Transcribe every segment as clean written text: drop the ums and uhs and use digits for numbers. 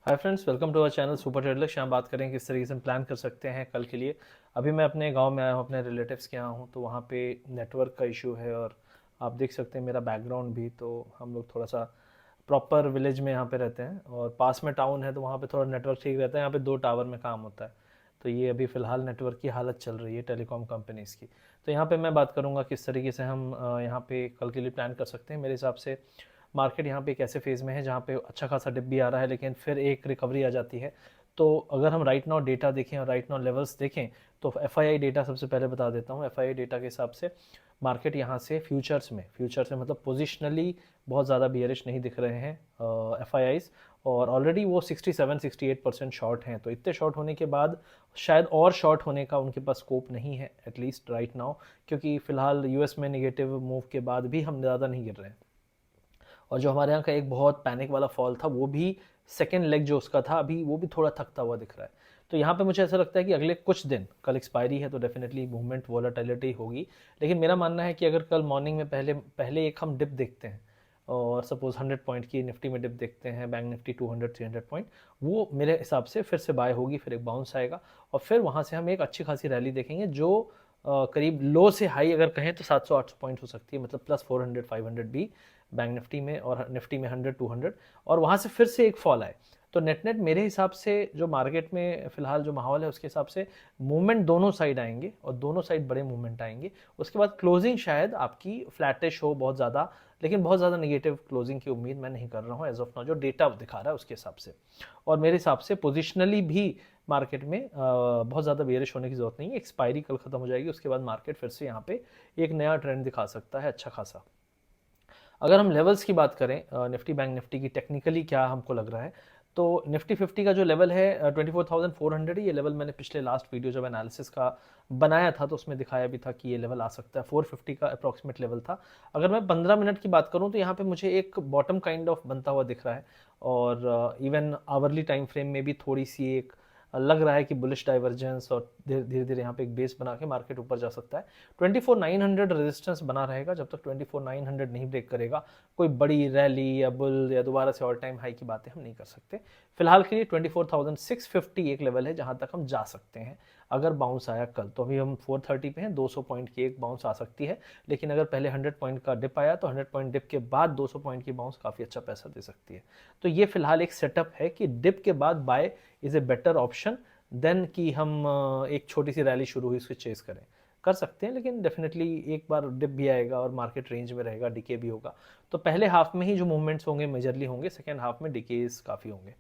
Hi friends, welcome to our channel super trader. यहाँ बात करें किस तरीके से हम प्लान कर सकते हैं कल के लिए। अभी मैं अपने गांव में आया हूँ, अपने रिलेटिव्स के यहाँ हूँ, तो वहाँ पे नेटवर्क का इशू है और आप देख सकते हैं मेरा बैकग्राउंड भी। तो हम लोग थोड़ा सा प्रॉपर विलेज में यहाँ पे रहते हैं और पास में टाउन है, तो वहाँ पे थोड़ा नेटवर्क ठीक रहता है। यहाँ पे 2 टावर में काम होता है, तो ये अभी फ़िलहाल नेटवर्क की हालत चल रही है टेलीकॉम कंपनीज़ की। तो यहाँ पे मैं बात करूँगा किस तरीके से हम यहाँ पे कल के लिए प्लान कर सकते हैं। मेरे हिसाब से मार्केट यहाँ पे एक ऐसे फेज़ में है जहाँ पे अच्छा खासा डिप भी आ रहा है, लेकिन फिर एक रिकवरी आ जाती है। तो अगर हम राइट नाउ डेटा देखें और राइट नाउ लेवल्स देखें, तो एफआईआई डेटा सबसे पहले बता देता हूँ। एफआईआई डेटा के हिसाब से मार्केट यहाँ से फ्यूचर्स में मतलब पोजिशनली बहुत ज़्यादा बियरिश नहीं दिख रहे हैं एफआईआईज, और ऑलरेडी वो 67-68% शॉर्ट हैं। तो इतने शॉर्ट होने के बाद शायद और शॉर्ट होने का उनके पास स्कोप नहीं है, एटलीस्ट राइट नाउ, क्योंकि फिलहाल यूएस में नेगेटिव मूव के बाद भी हम ज़्यादा नहीं गिर रहे हैं। और जो हमारे यहाँ का एक बहुत पैनिक वाला फॉल था, वो भी सेकेंड लेग जो उसका था अभी वो भी थोड़ा थकता हुआ दिख रहा है। तो यहाँ पे मुझे ऐसा लगता है कि अगले कुछ दिन, कल एक्सपायरी है तो डेफिनेटली मूवमेंट वॉलेटिलिटी होगी। लेकिन मेरा मानना है कि अगर कल मॉर्निंग में पहले पहले एक हम डिप देखते हैं और सपोज 100 पॉइंट की निफ्टी में डिप देखते हैं, बैंक निफ्टी 200-300 पॉइंट, वो मेरे हिसाब से फिर से बाय होगी, फिर एक बाउंस आएगा और फिर वहाँ से हम एक अच्छी खासी रैली देखेंगे जो करीब लो से हाई अगर कहें तो 700-800 पॉइंट हो सकती है, मतलब प्लस 400-500 भी बैंक निफ्टी में, और निफ्टी में 100-200, और वहाँ से फिर से एक फॉल आए। तो नेट नेट मेरे हिसाब से जो मार्केट में फिलहाल जो माहौल है उसके हिसाब से मूवमेंट दोनों साइड आएंगे और दोनों साइड बड़े मूवमेंट आएंगे। उसके बाद क्लोजिंग शायद आपकी फ्लैटिश हो बहुत ज़्यादा, लेकिन बहुत ज़्यादा नेगेटिव क्लोजिंग की उम्मीद मैं नहीं कर रहा हूँ एज ऑफ नाउ, जो डेटा दिखा रहा है उसके हिसाब से। और मेरे हिसाब से पोजिशनली भी मार्केट में बहुत ज़्यादा बेयरिश होने की जरूरत नहीं है। एक्सपायरी कल खत्म हो जाएगी, उसके बाद मार्केट फिर से यहाँ पे एक नया ट्रेंड दिखा सकता है अच्छा खासा। अगर हम लेवल्स की बात करें निफ्टी बैंक निफ्टी की, टेक्निकली क्या हमको लग रहा है, तो निफ्टी 50 का जो लेवल है 24,400 ही, ये लेवल मैंने पिछले लास्ट वीडियो जब एनालिसिस का बनाया था तो उसमें दिखाया भी था कि ये लेवल आ सकता है। 450 का अप्रॉक्सीमेट लेवल था। अगर मैं 15 मिनट की बात करूं तो यहाँ पे मुझे एक बॉटम काइंड ऑफ बनता हुआ दिख रहा है, और इवन आवरली टाइम फ्रेम में भी थोड़ी सी एक लग रहा है कि बुलिश डाइवर्जेंस, और धीरे धीरे यहाँ पे एक बेस बना के मार्केट ऊपर जा सकता है। 24,900 रेजिस्टेंस बना रहेगा, जब तक 24,900 नहीं ब्रेक करेगा कोई बड़ी रैली या बुल या दोबारा से ऑल टाइम हाई की बातें हम नहीं कर सकते। फिलहाल के लिए 24,650 एक लेवल है जहां तक हम जा सकते हैं अगर बाउंस आया कल। तो अभी हम 430 पे हैं, 200 पॉइंट की एक बाउंस आ सकती है, लेकिन अगर पहले 100 पॉइंट का डिप आया तो 100 पॉइंट डिप के बाद 200 पॉइंट की बाउंस काफ़ी अच्छा पैसा दे सकती है। तो ये फिलहाल एक सेटअप है कि डिप के बाद buy is a better option than कि हम एक छोटी सी रैली शुरू हुई उसको चेस करें। कर सकते हैं, लेकिन डेफिनेटली एक बार डिप भी आएगा और मार्केट रेंज में रहेगा, डिके भी होगा। तो पहले हाफ में ही जो मूवमेंट्स होंगे मेजरली होंगे, सेकेंड हाफ में डिकेज काफ़ी होंगे।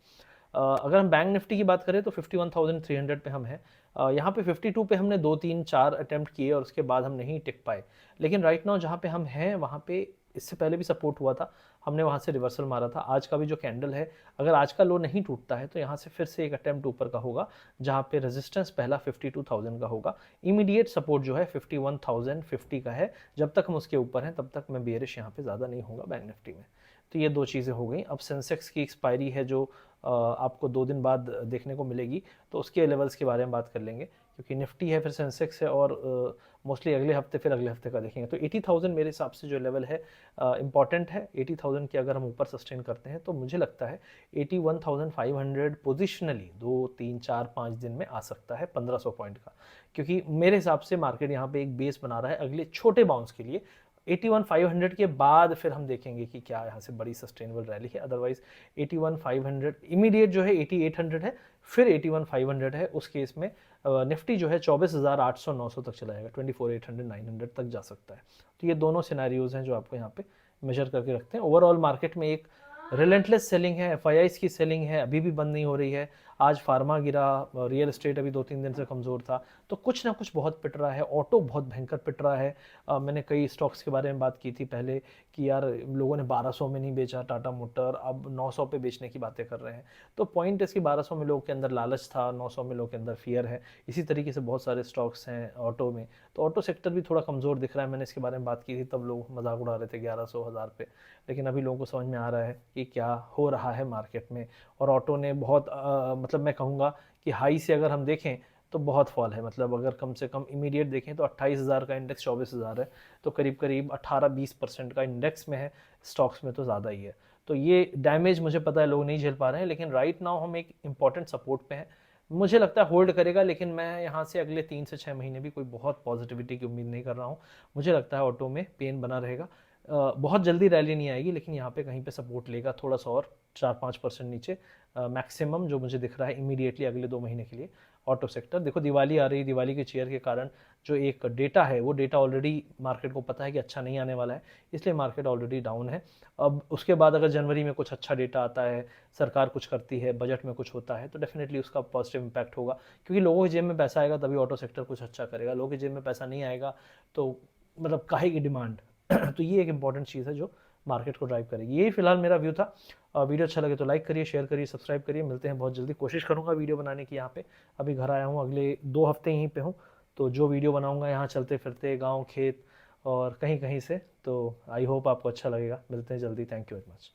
अगर हम बैंक निफ्टी की बात करें तो 51,300 पे हम हैं। यहाँ पे 52 पे हमने 2-3-4 अटेम्प्ट किए और उसके बाद हम नहीं टिक पाए। लेकिन राइट नाउ जहाँ पे हम हैं वहाँ पे इससे पहले भी सपोर्ट हुआ था, हमने वहाँ से रिवर्सल मारा था। आज का भी जो कैंडल है, अगर आज का लो नहीं टूटता है तो यहाँ से फिर से एक अटेम्प्ट ऊपर का होगा, जहाँ पे रेजिस्टेंस पहला 52,000 का होगा। इमीडिएट सपोर्ट जो है 51,050 का है। जब तक हम उसके ऊपर हैं तब तक मैं बेयरिश यहाँ पे ज़्यादा नहीं होगा बैंक निफ्टी में। तो ये दो चीज़ें हो गई। अब सेंसेक्स की एक्सपायरी है जो आपको 2 दिन बाद देखने को मिलेगी, तो उसके लेवल्स के बारे में बात कर लेंगे, क्योंकि निफ्टी है फिर सेंसेक्स है, और मोस्टली अगले हफ्ते फिर अगले हफ्ते का देखेंगे। तो 80,000 मेरे हिसाब से जो लेवल है इंपॉर्टेंट है। 80,000 के अगर हम ऊपर सस्टेन करते हैं तो मुझे लगता है 81,500 पोजिशनली 2-3-4-5 दिन में आ सकता है 1,500 पॉइंट का, क्योंकि मेरे हिसाब से मार्केट यहाँ पे एक बेस बना रहा है अगले छोटे बाउंस के लिए। 81,500 के बाद फिर हम देखेंगे कि क्या यहाँ से बड़ी सस्टेनेबल रैली है। अदरवाइज 81,500 इमीडिएट जो है 8800 है, फिर 81,500 है। उस केस में निफ्टी जो है 24,800-900 तक चला जाएगा, 24,800-900 तक जा सकता है। तो ये दोनों सिनेरियोज हैं जो आपको यहाँ पे मेजर करके रखते हैं। ओवरऑल मार्केट में एक रिलेंटलेस सेलिंग है, एफआईआईज की सेलिंग है, अभी भी बंद नहीं हो रही है। आज फार्मा गिरा, रियल एस्टेट अभी 2-3 दिन से कमज़ोर था, तो कुछ ना कुछ बहुत पिट रहा है। ऑटो बहुत भयंकर पिट रहा है। मैंने कई स्टॉक्स के बारे में बात की थी पहले कि यार लोगों ने 1200 में नहीं बेचा टाटा मोटर, अब 900 पे बेचने की बातें कर रहे हैं। तो पॉइंट इसकी 1200 में लोगों के अंदर लालच था, 900 में लोगों के अंदर फियर है। इसी तरीके से बहुत सारे स्टॉक्स हैं ऑटो में, तो ऑटो सेक्टर भी थोड़ा कमज़ोर दिख रहा है। मैंने इसके बारे में बात की थी तब लोग मजाक उड़ा रहे थे 1100-1000 पे, लेकिन अभी लोगों को समझ में आ रहा है कि क्या हो रहा है मार्केट में। और ऑटो ने बहुत मतलब मैं कहूँगा कि हाई से अगर हम देखें तो बहुत फॉल है। मतलब अगर कम से कम इमीडिएट देखें तो 28,000 का इंडेक्स 24,000 है, तो करीब करीब 18-20% का इंडेक्स में है, स्टॉक्स में तो ज़्यादा ही है। तो ये डैमेज मुझे पता है लोग नहीं झेल पा रहे हैं, लेकिन राइट नाउ हम एक इंपॉर्टेंट सपोर्ट पे हैं। मुझे लगता है होल्ड करेगा, लेकिन मैं यहाँ से अगले 3 से 6 महीने भी कोई बहुत पॉजिटिविटी की उम्मीद नहीं कर रहा हूँ। मुझे लगता है ऑटो में पेन बना रहेगा। बहुत जल्दी रैली नहीं आएगी, लेकिन यहाँ पे कहीं पे सपोर्ट लेगा थोड़ा सा और 4-5% नीचे मैक्सिमम जो मुझे दिख रहा है इमीडिएटली अगले 2 महीने के लिए ऑटो सेक्टर। देखो दिवाली आ रही है, दिवाली के चेयर के कारण जो एक डेटा है वो डेटा ऑलरेडी मार्केट को पता है कि अच्छा नहीं आने वाला है, इसलिए मार्केट ऑलरेडी डाउन है। अब उसके बाद अगर जनवरी में कुछ अच्छा डेटा आता है, सरकार कुछ करती है, बजट में कुछ होता है, तो डेफिनेटली उसका पॉजिटिव इंपैक्ट होगा, क्योंकि लोगों की जेब में पैसा आएगा तभी ऑटो सेक्टर कुछ अच्छा करेगा। लोगों की जेब में पैसा नहीं आएगा तो मतलब काहे की डिमांड। तो ये एक इंपॉर्टेंट चीज़ है जो मार्केट को ड्राइव करेगी। यही फिलहाल मेरा व्यू था। वीडियो अच्छा लगे तो लाइक करिए, शेयर करिए, सब्सक्राइब करिए। मिलते हैं बहुत जल्दी, कोशिश करूंगा वीडियो बनाने की। यहाँ पे अभी घर आया हूँ, अगले 2 हफ्ते यहीं पे हूँ, तो जो वीडियो बनाऊंगा यहाँ चलते फिरते गांव खेत और कहीं कहीं से, तो आई होप आपको अच्छा लगेगा। मिलते हैं जल्दी। Thank you very much.